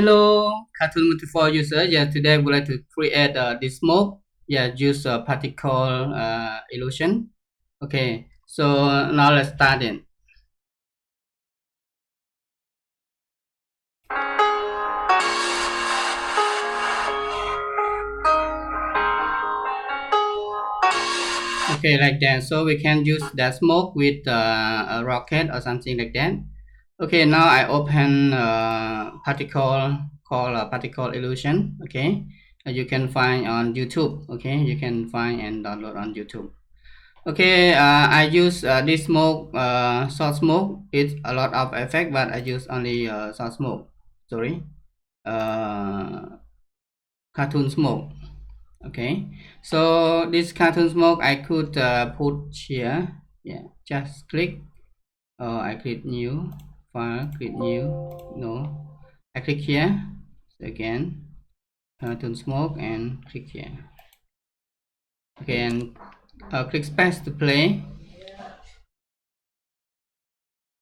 Hello, Cartoon Animator user. Yeah, today we would like to create this smoke. Yeah, use a particle illusion. Okay, so now let's start it. Okay, like that. So we can use that smoke with a rocket or something like that. Okay, now I open particle called particle illusion. Okay, you can find on YouTube. Okay, you can find and download on YouTube. Okay, I use this smoke, short smoke. It's a lot of effect, but I use only short smoke. Sorry, uh, cartoon smoke. Okay, so this cartoon smoke I could put here. Yeah, just click. I click new file. Click new. No, I click here. So again, cartoon smoke and click here. Okay, and click space to play.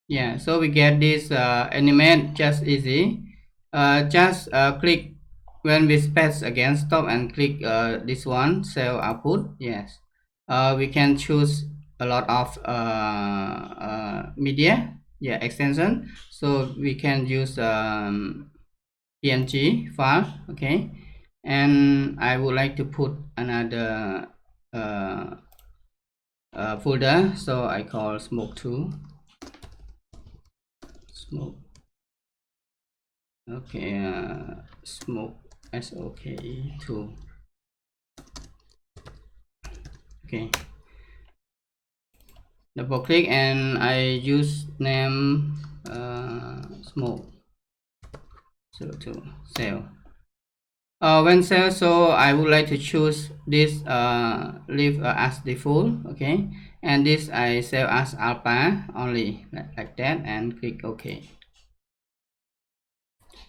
Yeah, so we get this animate just easy. Just click when we space again, stop and click this one save output. Yes, we can choose a lot of media, yeah, extension, so we can use png file. Okay, and I would like to put another uh, folder, so I call smoke 2 smoke. Okay, smoke SOKE2. Okay, double click and I use name smoke 02 save. When save, so I would like to choose this leave as default. Okay, and this I save as alpha only, like that, and click OK.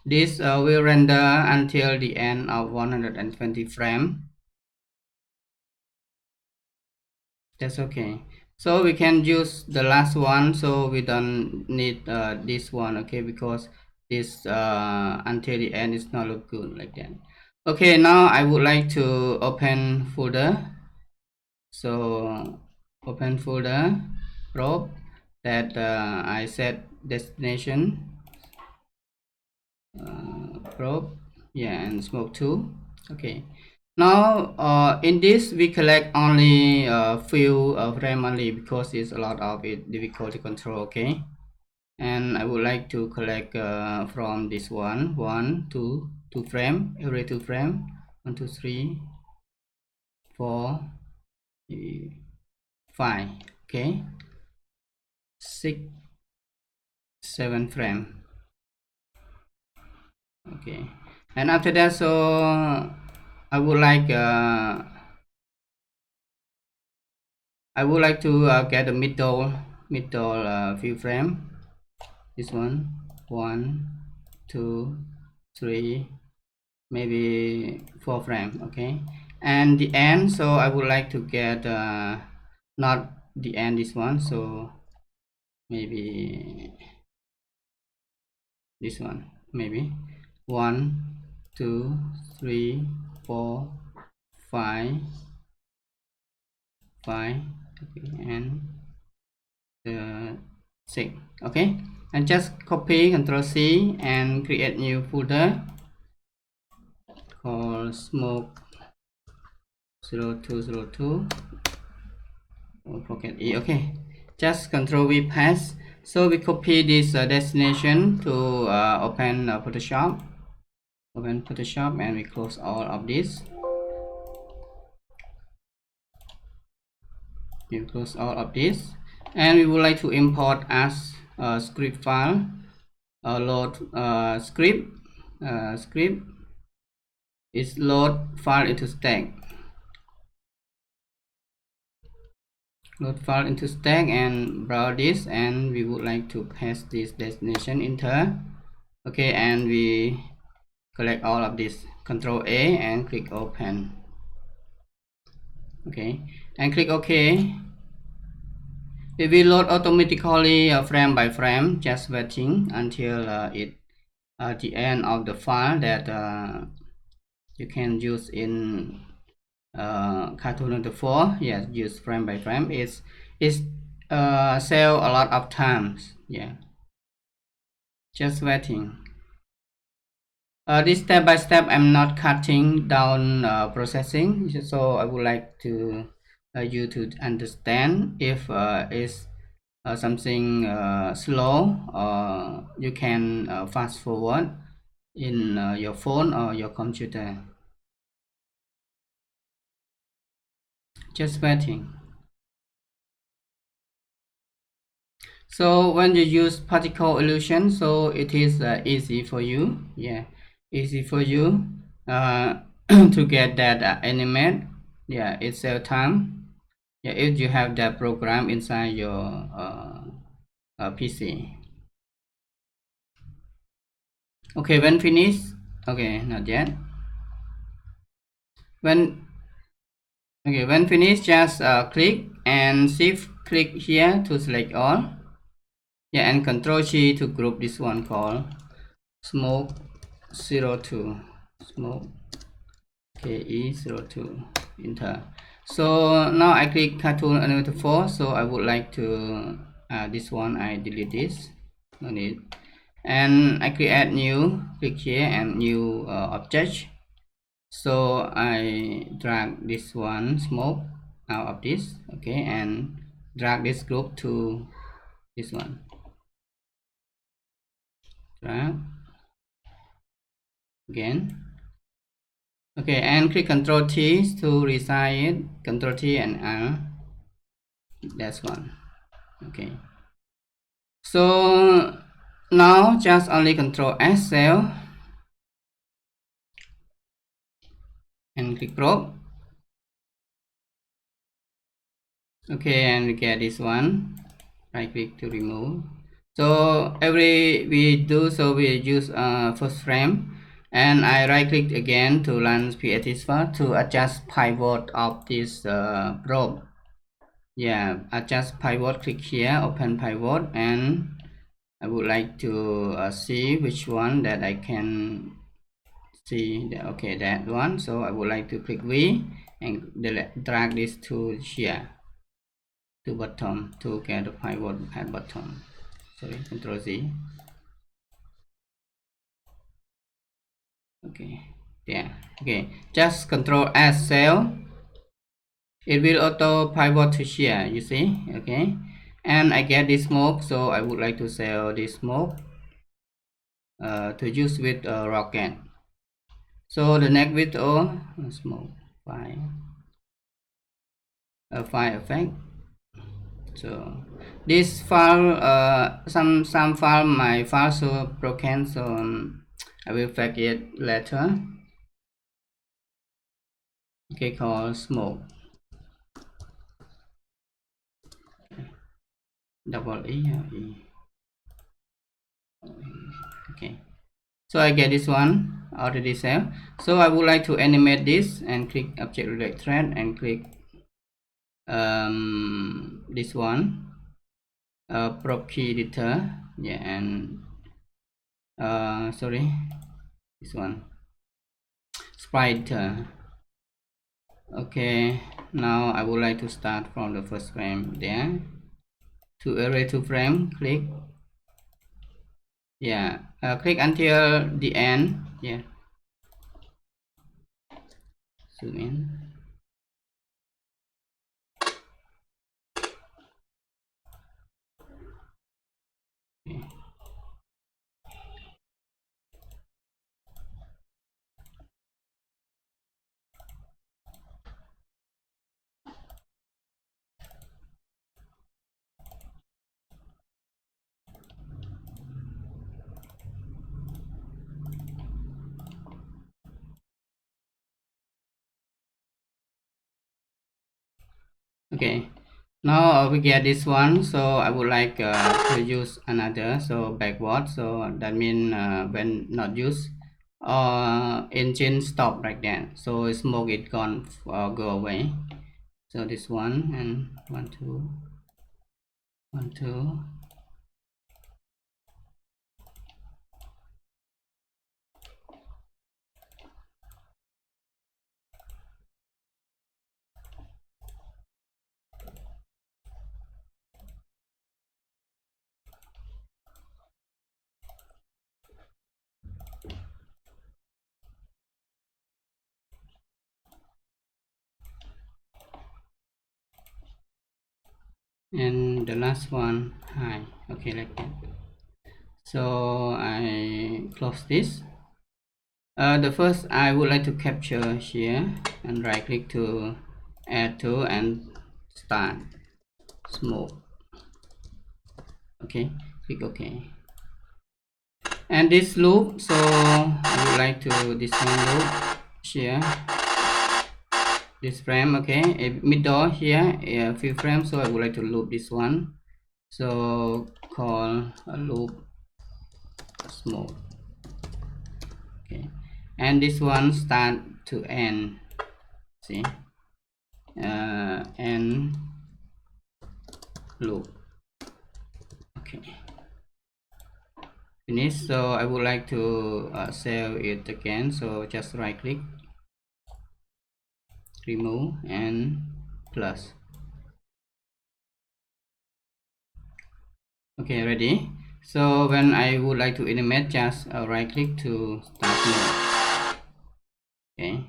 This will render until the end of 120 frame. That's okay. So we can use the last one, so we don't need this one. Okay, because this until the end is not look good like that. Okay, now I would like to open folder. So open folder probe that I set destination probe, yeah, and smoke 2. Okay, now in this we collect only a few frame only, because it's a lot of it difficult to control. Okay, and I would like to collect from this one, two frame, every 2 frame, 1 2 3 4 5. Okay, 6 7 frame. Okay, and after that, so I would like get a middle view frame. This one, 2, 3, maybe 4 frame. Okay, and the end, so I would like to get not the end, this one, so maybe this one, maybe 1 2 3 4 5 5. Okay, and the 6. Okay, and just copy, Ctrl C, and create new folder called smoke 0202 or pocket E. Okay, just Ctrl V paste. So we copy this destination to open Photoshop. Open Photoshop, and we close all of this. We close all of this, and we would like to import as a script file. Load script is load file into stack. Load file into stack and browse this, and we would like to paste this destination enter. Okay, and we collect all of this. Control A and click open. Okay, and click OK. It will load automatically frame by frame, just waiting until it at the end of the file that you can use in Cartoon Animator 4. Yes, use frame by frame. It's save a lot of times. Yeah, just waiting. This step by step, I'm not cutting down processing, so I would like to you to understand if it's something slow, or you can fast forward in your phone or your computer. Just waiting. So when you use particle illusion, so it is easy for you. Yeah, easy for you to get that animate. Yeah, it's save time. Yeah, if you have that program inside your PC. Okay, when finished. Okay, not yet. When Okay, when finished, just click and shift click here to select all. Yeah, and Control G to group this one called smoke 02. Smoke KE02. Enter. So now I click Cartoon Animator 4. So I would like to this one. I delete this. No need. And I create new. Click here and new object. So I drag this one smoke out of this. Okay, and drag this group to this one. Drag again. Okay, and click Ctrl T to resize it. Ctrl T and R. That's one. Okay. So now just only Ctrl S cell and click crop. Okay, and we get this one. Right click to remove. So every we do so we use first frame, and I right click again to launch PAT to adjust pivot of this probe. Yeah, adjust pivot. Click here, open pivot, and I would like to see which one that I can see. Okay, that one. So I would like to click V and drag this to here to bottom to get the pivot at bottom. Sorry, Control Z. Okay, yeah. Okay, just Control S cell. It will auto pivot to here. You see? Okay, and I get this smoke, so I would like to sell this smoke to use with a rocket. So the next video smoke file effect. So this file some file my file so broken, so I will fix it later. Okay, called smoke double E. Okay, so I get this one already saved. So I would like to animate this and click object relate thread and click this one prop key editor. Yeah, and sorry, this one sprite. Okay, now I would like to start from the first frame there to array to frame. Click, yeah, click until the end. Yeah, zoom in. Okay. Okay, now we get this one, so I would like to use another, so backward, so that means when not used engine stop like that, so smoke it gone go away. So this one and 1 2 1 2 and the last one high. Okay, like that. So I close this. The first I would like to capture here and right click to add to and start smoke. Okay, click OK. And this loop, so I would like to this one loop here, this frame. Okay, a middle here, a few frames, so I would like to loop this one, so call a loop smoke. Okay, and this one start to end. See, end loop. Okay, finish. So I would like to save it again, so just right click, remove, and plus. Okay, ready. So when I would like to animate, just right click to start mode. Okay,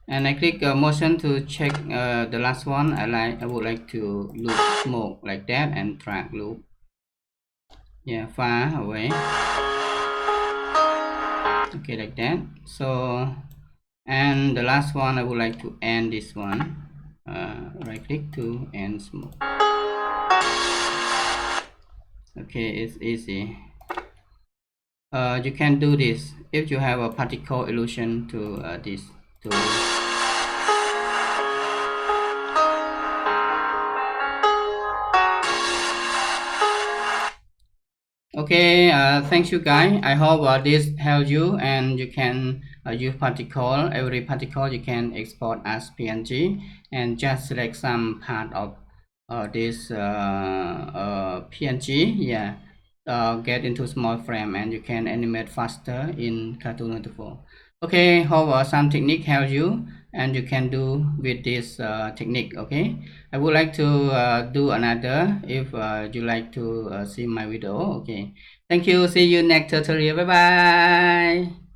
and I click motion to check the last one. I would like to loop smoke like that and drag loop, yeah, far away. Okay, like that. So, and the last one I would like to end this one. Right click to end smoke. Okay, it's easy. You can do this if you have a particle illusion to this to. Okay, thank you guys. I hope this helps you, and you can use particle. Every particle you can export as PNG and just select some part of this PNG. Yeah, get into small frame and you can animate faster in Cartoon Animator. Okay, hope some technique help you and you can do with this technique. Okay, I would like to do another if you like to see my video. Okay, thank you, see you next tutorial. Bye bye.